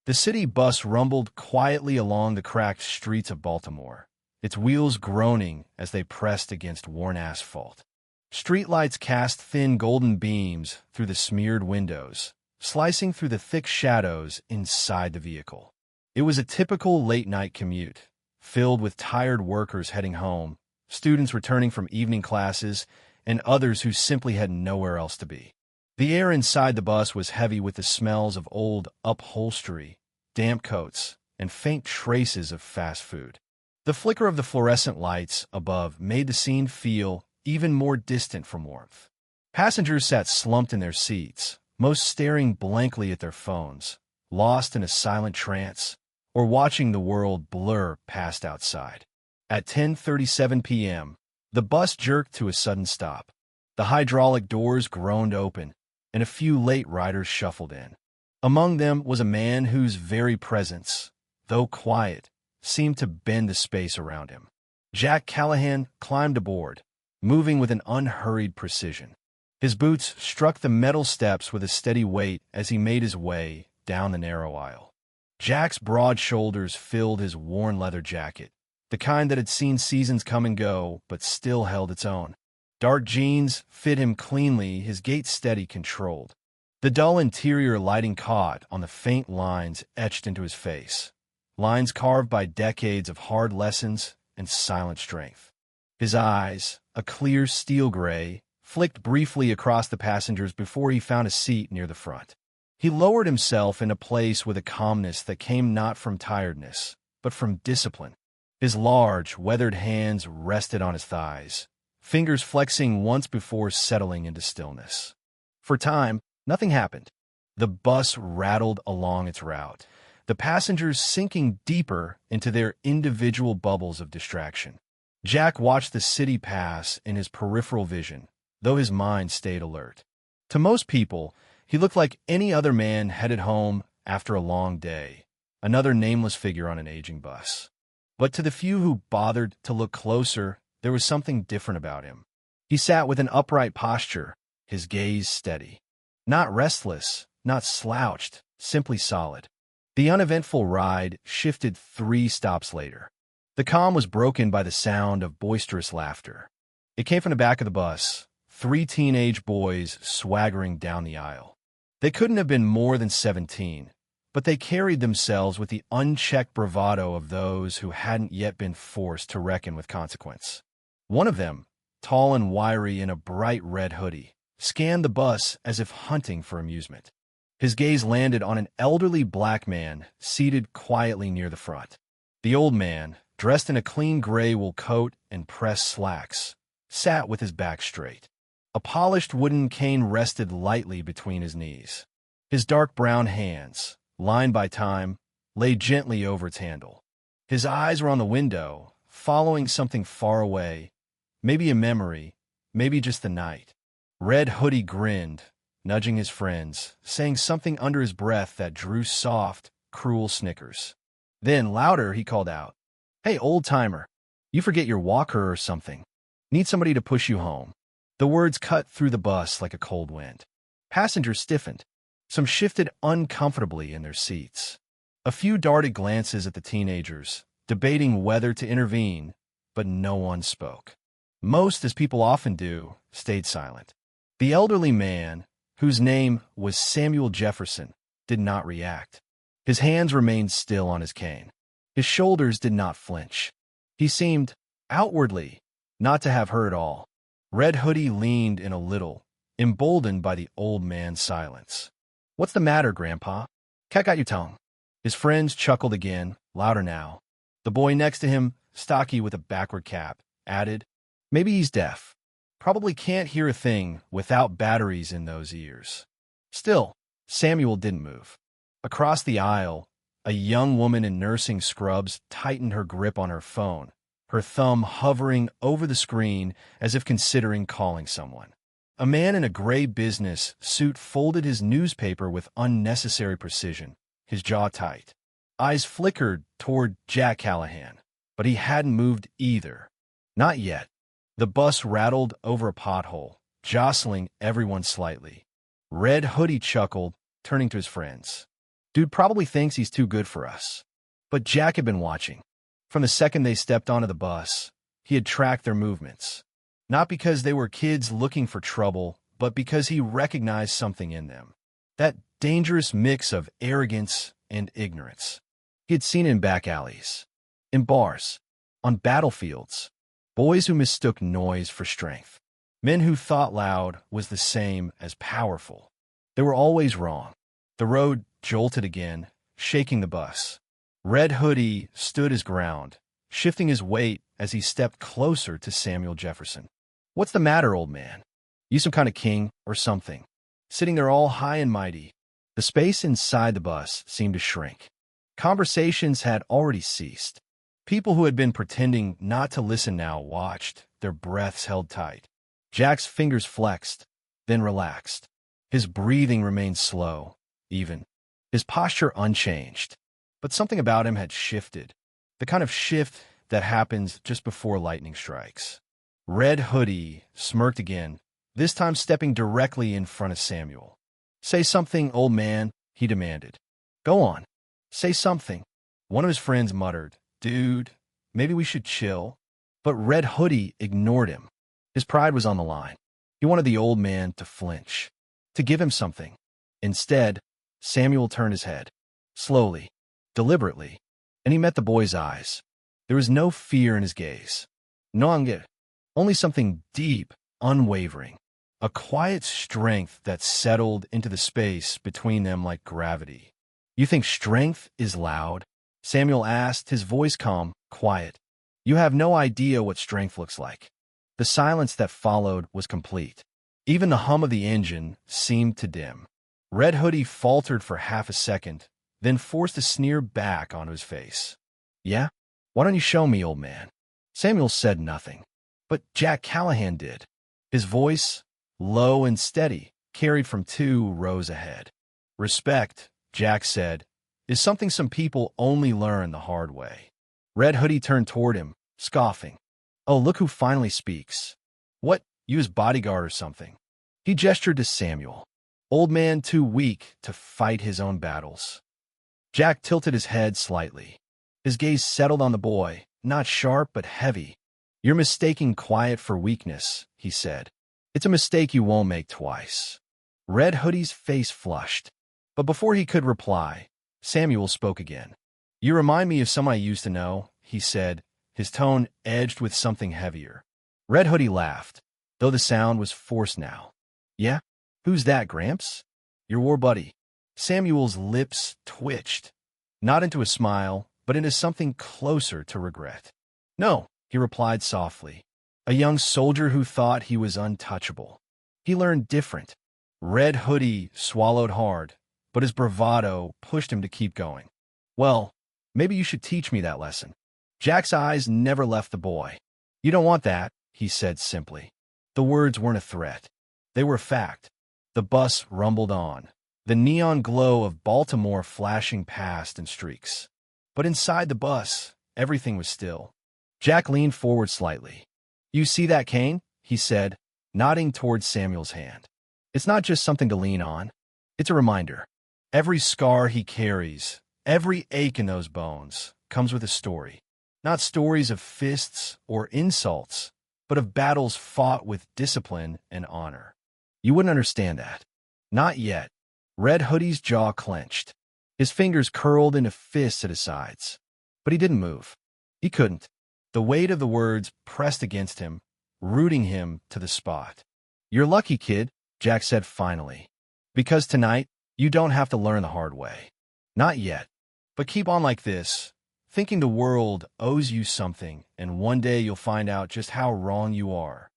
The city bus rumbled quietly along the cracked streets of Baltimore, its wheels groaning as they pressed against worn asphalt. Streetlights cast thin golden beams through the smeared windows, slicing through the thick shadows inside the vehicle. It was a typical late-night commute, filled with tired workers heading home, students returning from evening classes, and others who simply had nowhere else to be. The air inside the bus was heavy with the smells of old upholstery, damp coats, and faint traces of fast food. The flicker of the fluorescent lights above made the scene feel even more distant from warmth. Passengers sat slumped in their seats, most staring blankly at their phones, lost in a silent trance, or watching the world blur past outside. At 10:37 p.m., the bus jerked to a sudden stop. The hydraulic doors groaned open, and a few late riders shuffled in. Among them was a man whose very presence, though quiet, seemed to bend the space around him. Jack Callahan climbed aboard, moving with an unhurried precision. His boots struck the metal steps with a steady weight as he made his way down the narrow aisle. Jack's broad shoulders filled his worn leather jacket, the kind that had seen seasons come and go but still held its own. Dark jeans fit him cleanly, his gait steady, controlled. The dull interior lighting caught on the faint lines etched into his face, lines carved by decades of hard lessons and silent strength. His eyes, a clear steel gray, flicked briefly across the passengers before he found a seat near the front. He lowered himself into place with a calmness that came not from tiredness, but from discipline. His large, weathered hands rested on his thighs, fingers flexing once before settling into stillness. For time, nothing happened. The bus rattled along its route, the passengers sinking deeper into their individual bubbles of distraction. Jack watched the city pass in his peripheral vision, though his mind stayed alert. To most people, he looked like any other man headed home after a long day, another nameless figure on an aging bus. But to the few who bothered to look closer, there was something different about him. He sat with an upright posture, his gaze steady. Not restless, not slouched, simply solid. The uneventful ride shifted 3 stops later. The calm was broken by the sound of boisterous laughter. It came from the back of the bus, 3 teenage boys swaggering down the aisle. They couldn't have been more than 17, but they carried themselves with the unchecked bravado of those who hadn't yet been forced to reckon with consequence. One of them, tall and wiry in a bright red hoodie, scanned the bus as if hunting for amusement. His gaze landed on an elderly black man seated quietly near the front. The old man, dressed in a clean gray wool coat and pressed slacks, sat with his back straight. A polished wooden cane rested lightly between his knees. His dark brown hands, lined by time, lay gently over its handle. His eyes were on the window, following something far away, maybe a memory, maybe just the night. Red Hoodie grinned, nudging his friends, saying something under his breath that drew soft, cruel snickers. Then, louder, he called out, "Hey, old-timer, you forget your walker or something. Need somebody to push you home." The words cut through the bus like a cold wind. Passengers stiffened. Some shifted uncomfortably in their seats. A few darted glances at the teenagers, debating whether to intervene, but no one spoke. Most, as people often do, stayed silent. The elderly man, whose name was Samuel Jefferson, did not react. His hands remained still on his cane. His shoulders did not flinch. He seemed, outwardly, not to have heard all. Red Hoodie leaned in a little, emboldened by the old man's silence. "What's the matter, Grandpa? Cat got your tongue?" His friends chuckled again, louder now. The boy next to him, stocky with a backward cap, added, "Maybe he's deaf. Probably can't hear a thing without batteries in those ears." Still, Samuel didn't move. Across the aisle, a young woman in nursing scrubs tightened her grip on her phone, her thumb hovering over the screen as if considering calling someone. A man in a gray business suit folded his newspaper with unnecessary precision, his jaw tight. Eyes flickered toward Jack Callahan, but he hadn't moved either. Not yet. The bus rattled over a pothole, jostling everyone slightly. Red Hoodie chuckled, turning to his friends. Dude probably thinks he's too good for us. But Jack had been watching. From the second they stepped onto the bus, he had tracked their movements. Not because they were kids looking for trouble, but because he recognized something in them. That dangerous mix of arrogance and ignorance. He had seen it in back alleys, in bars, on battlefields. Boys who mistook noise for strength. Men who thought loud was the same as powerful. They were always wrong. The road jolted again, shaking the bus. Red Hoodie stood his ground, shifting his weight as he stepped closer to Samuel Jefferson. "What's the matter, old man? You some kind of king or something?" Sitting there all high and mighty, the space inside the bus seemed to shrink. Conversations had already ceased. People who had been pretending not to listen now watched, their breaths held tight. Jack's fingers flexed, then relaxed. His breathing remained slow, even. His posture unchanged. But something about him had shifted. The kind of shift that happens just before lightning strikes. Red Hoodie smirked again, this time stepping directly in front of Samuel. "Say something, old man," he demanded. "Go on. Say something." One of his friends muttered, "Dude, maybe we should chill." But Red Hoodie ignored him. His pride was on the line. He wanted the old man to flinch, to give him something. Instead, Samuel turned his head, slowly, deliberately, and he met the boy's eyes. There was no fear in his gaze. No anger, only something deep, unwavering. A quiet strength that settled into the space between them like gravity. "You think strength is loud?" Samuel asked, his voice calm, quiet. "You have no idea what strength looks like." The silence that followed was complete. Even the hum of the engine seemed to dim. Red Hoodie faltered for half a second, then forced a sneer back onto his face. "Yeah? Why don't you show me, old man?" Samuel said nothing. But Jack Callahan did. His voice, low and steady, carried from 2 rows ahead. "Respect," Jack said, "is something some people only learn the hard way." Red Hoodie turned toward him, scoffing. "Oh, look who finally speaks. What, you his bodyguard or something?" He gestured to Samuel. Old man too weak to fight his own battles. Jack tilted his head slightly. His gaze settled on the boy, not sharp but heavy. "You're mistaking quiet for weakness," he said. "It's a mistake you won't make twice." Red Hoodie's face flushed. But before he could reply, Samuel spoke again. "You remind me of someone I used to know," he said, his tone edged with something heavier. Red Hoodie laughed, though the sound was forced now. "Yeah? Who's that, Gramps?" "Your war buddy." Samuel's lips twitched, not into a smile, but into something closer to regret. "No," he replied softly. "A young soldier who thought he was untouchable. He learned different." Red Hoodie swallowed hard, but his bravado pushed him to keep going. "Well, maybe you should teach me that lesson." Jack's eyes never left the boy. "You don't want that," he said simply. The words weren't a threat. They were a fact. The bus rumbled on, the neon glow of Baltimore flashing past in streaks. But inside the bus, everything was still. Jack leaned forward slightly. "You see that cane?" he said, nodding towards Samuel's hand. "It's not just something to lean on. It's a reminder. Every scar he carries, every ache in those bones, comes with a story. Not stories of fists or insults, but of battles fought with discipline and honor. You wouldn't understand that. Not yet." Red Hoodie's jaw clenched. His fingers curled into fists at his sides. But he didn't move. He couldn't. The weight of the words pressed against him, rooting him to the spot. "You're lucky, kid," Jack said finally. "Because tonight, you don't have to learn the hard way. Not yet. But keep on like this, thinking the world owes you something, and one day you'll find out just how wrong you are."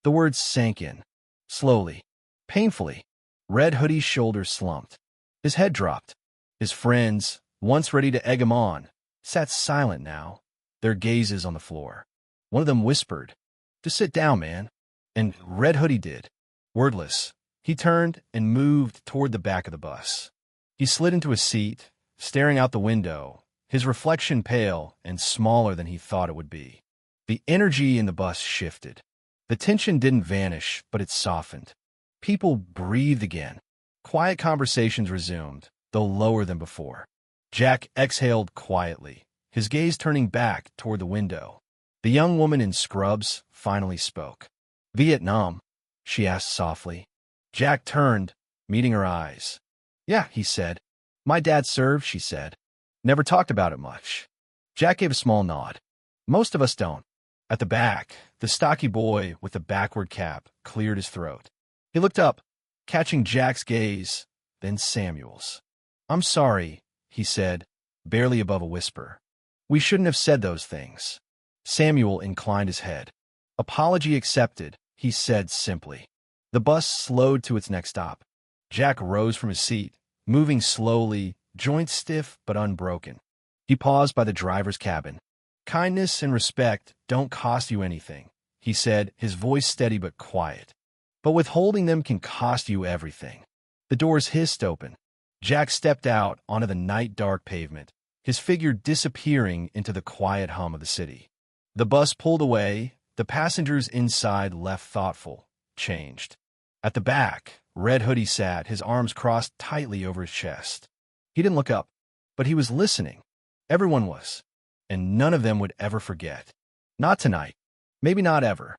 The words sank in, slowly, painfully. Red Hoodie's shoulders slumped. His head dropped. His friends, once ready to egg him on, sat silent now, their gazes on the floor. One of them whispered, "Just sit down, man." And Red Hoodie did. Wordless, he turned and moved toward the back of the bus. He slid into a seat, staring out the window, his reflection pale and smaller than he thought it would be. The energy in the bus shifted. The tension didn't vanish, but it softened. People breathed again. Quiet conversations resumed, though lower than before. Jack exhaled quietly, his gaze turning back toward the window. The young woman in scrubs finally spoke. "Vietnam?" she asked softly. Jack turned, meeting her eyes. "Yeah," he said. "My dad served," she said. "Never talked about it much." Jack gave a small nod. "Most of us don't." At the back, the stocky boy with the backward cap cleared his throat. He looked up, catching Jack's gaze, then Samuel's. "I'm sorry," he said, barely above a whisper. "We shouldn't have said those things." Samuel inclined his head. "Apology accepted," he said simply. The bus slowed to its next stop. Jack rose from his seat, moving slowly, joints stiff but unbroken. He paused by the driver's cabin. "Kindness and respect don't cost you anything," he said, his voice steady but quiet. "But withholding them can cost you everything." The doors hissed open. Jack stepped out onto the night-dark pavement, his figure disappearing into the quiet hum of the city. The bus pulled away, the passengers inside left thoughtful, changed. At the back, Red Hoodie sat, his arms crossed tightly over his chest. He didn't look up, but he was listening. Everyone was, and none of them would ever forget. Not tonight. Maybe not ever.